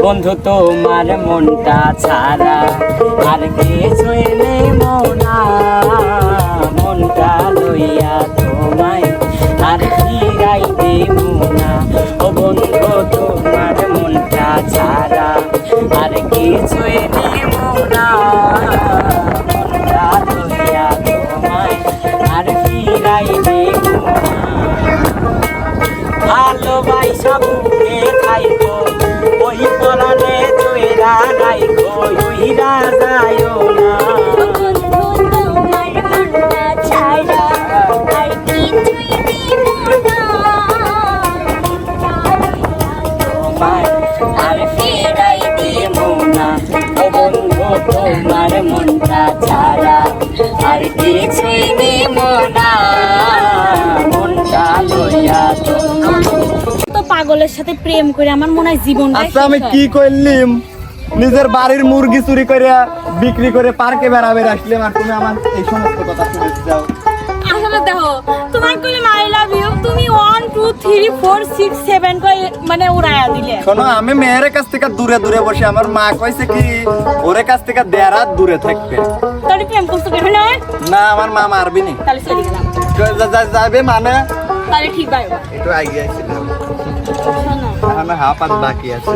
বন্ধু তোমার মনটা ছাড়া আর কিছুই নেই মনা, মনটা লইয়া তোমায় আর ফিরাই দেব না। ও বন্ধু তোমার মনটা ছাড়া আর কিছুই নেই মনা, মনটা লইয়া তোমায় আর ফিরাই দেব না। ভালোবাসা বুকে খাইবো ওই পরানে জয়রা রাইখো উইরা যায়ও না। তোমার মনটা ছাড়া আর কিছুই নেই মনা, মনটা লইয়া তো পাগলের সাথে প্রেম করে আমার মনে হয় জীবন। আচ্ছা আমি কি করলিম? নিজের বাড়ির মুরগি চুরি করে বিক্রি করে পার্কে বেড়াবে আসলাম, আর তুমি আমার এই সমস্ত কথা শুনে যাও। আসলে দেখো তোমার কইলে আই লাভ ইউ, তুমি 1 2 3 4 6 7 কই মানে উড়ায়া দিলে। শোনো, আমি মেয়ের কাছ থেকে দূরে দূরে বসে, আমার মা কইছে কি ওরে কাছ থেকে 1.5 রাত দূরে থাকবে। তাহলে প্রেম করছো কেন না? না, আমার মা মারবি নি। তাহলে চলে গেলাম। যাবে মানে তাহলে ঠিক বাই। একটু আগে আইছিলাম, শোনো আমার হাফ হাত বাকি আছে।